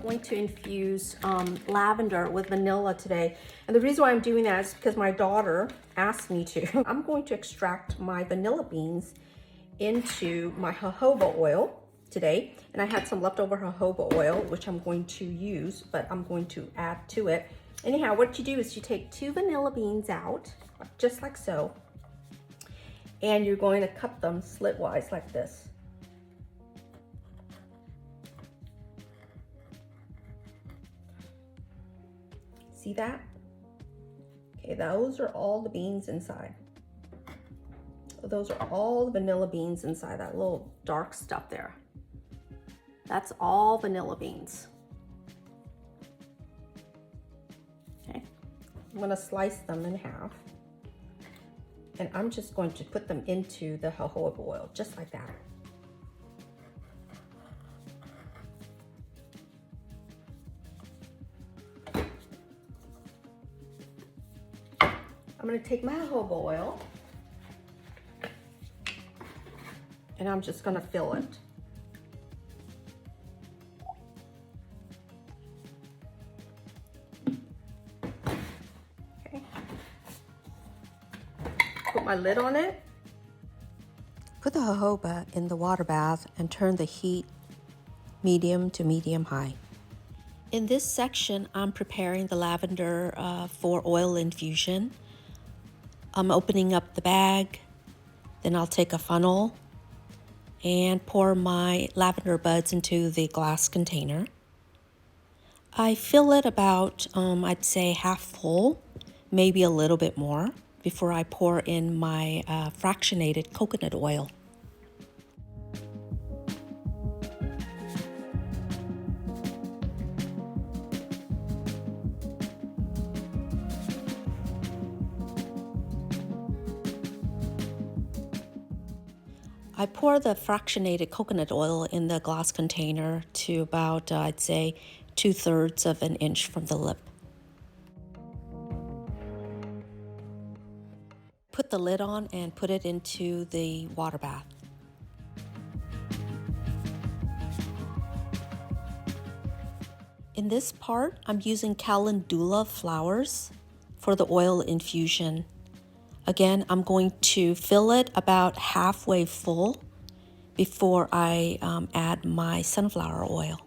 going to infuse lavender with vanilla today. And the reason why I'm doing that is because my daughter asked me to. I'm going to extract my vanilla beans into my jojoba oil today. And I had some leftover jojoba oil, which I'm going to use, but I'm going to add to it. Anyhow, what you do is you take 2 vanilla beans out, just like so. And you're going to cut them slitwise like this. See that? Okay, those are all the beans inside. Those are all the vanilla beans inside, that little dark stuff there. That's all vanilla beans. Okay, I'm gonna slice them in half. And I'm just going to put them into the jojoba oil, just like that. I'm gonna take my jojoba oil and I'm just gonna fill it. Okay. Put my lid on it. Put the jojoba in the water bath and turn the heat medium to medium high. In this section, I'm preparing the lavender for oil infusion. I'm opening up the bag, then I'll take a funnel and pour my lavender buds into the glass container. I fill it about, I'd say half full, maybe a little bit more, before I pour in my fractionated coconut oil. I pour the fractionated coconut oil in the glass container to about, I'd say, 2/3 of an inch from the lip. Put the lid on and put it into the water bath. In this part, I'm using Calendula Flowers for the oil infusion. Again, I'm going to fill it about halfway full before I add my sunflower oil.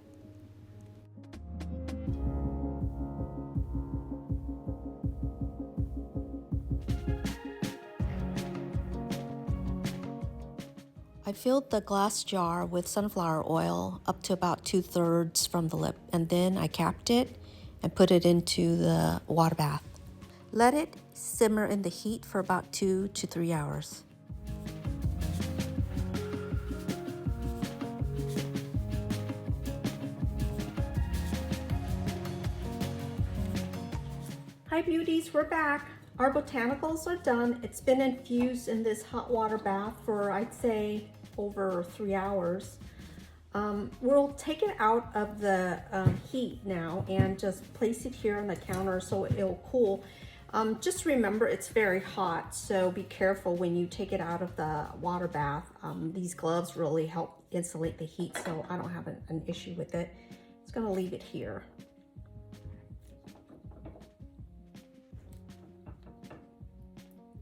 I filled the glass jar with sunflower oil up to about 2/3 from the lip, and then I capped it and put it into the water bath. Let it simmer in the heat for about 2 to 3 hours. Hi beauties, we're back. Our botanicals are done. It's been infused in this hot water bath for, I'd say, over 3 hours. We'll take it out of the heat now and just place it here on the counter so it'll cool. Just remember it's very hot, so be careful when you take it out of the water bath. These gloves really help insulate the heat, so I don't have an issue with it. Just gonna leave it here.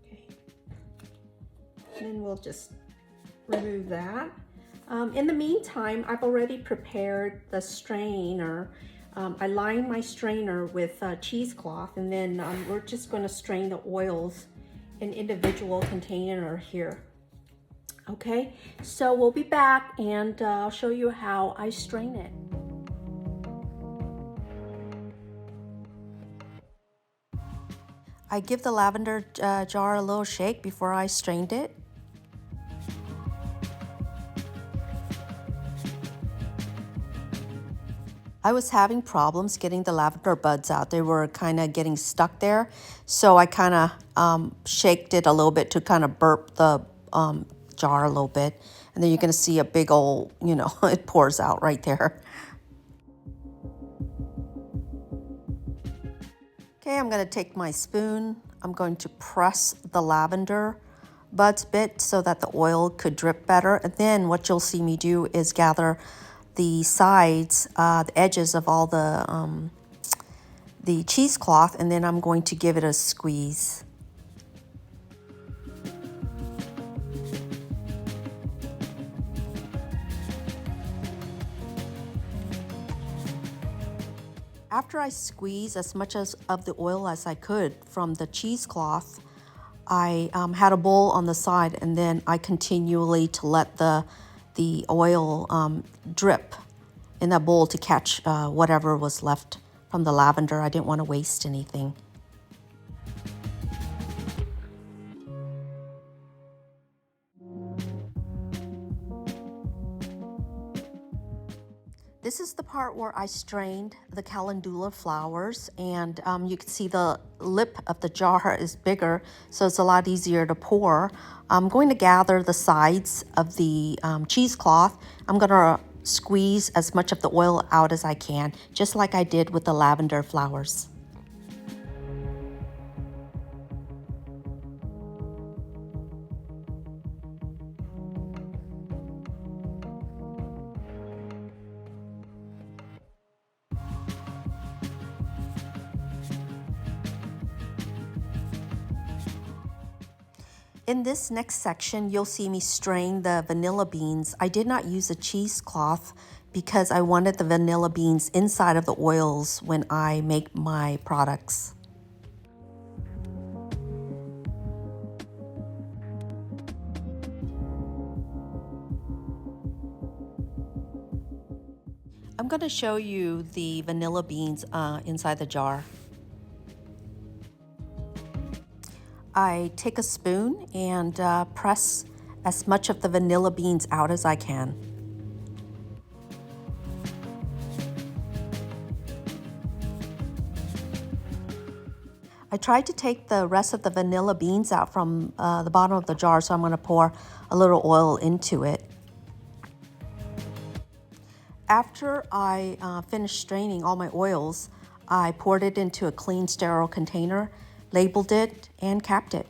Okay. And then we'll just remove that. In the meantime, I've already prepared the strainer. I line my strainer with cheesecloth, and then we're just going to strain the oils in individual container here. Okay, so we'll be back and I'll show you how I strain it. I give the lavender jar a little shake before I strained it. I was having problems getting the lavender buds out. They were kind of getting stuck there. So I kind of shaked it a little bit to kind of burp the jar a little bit. And then you're going to see a big old, it pours out right there. Okay, I'm going to take my spoon. I'm going to press the lavender buds bit so that the oil could drip better. And then what you'll see me do is gather the sides, the edges of all the cheesecloth, and then I'm going to give it a squeeze. After I squeeze as much of the oil as I could from the cheesecloth, I had a bowl on the side, and then I continually to let the oil drip in that bowl to catch whatever was left from the lavender. I didn't want to waste anything. This is the part where I strained the Calendula flowers, and you can see the lip of the jar is bigger, so it's a lot easier to pour. I'm going to gather the sides of the cheesecloth. I'm going to squeeze as much of the oil out as I can, just like I did with the lavender flowers. In this next section, you'll see me strain the vanilla beans. I did not use a cheesecloth because I wanted the vanilla beans inside of the oils when I make my products. I'm going to show you the vanilla beans inside the jar. I take a spoon and press as much of the vanilla beans out as I can. I tried to take the rest of the vanilla beans out from the bottom of the jar, so I'm going to pour a little oil into it. After I finished straining all my oils, I poured it into a clean, sterile container, labeled it, and capped it.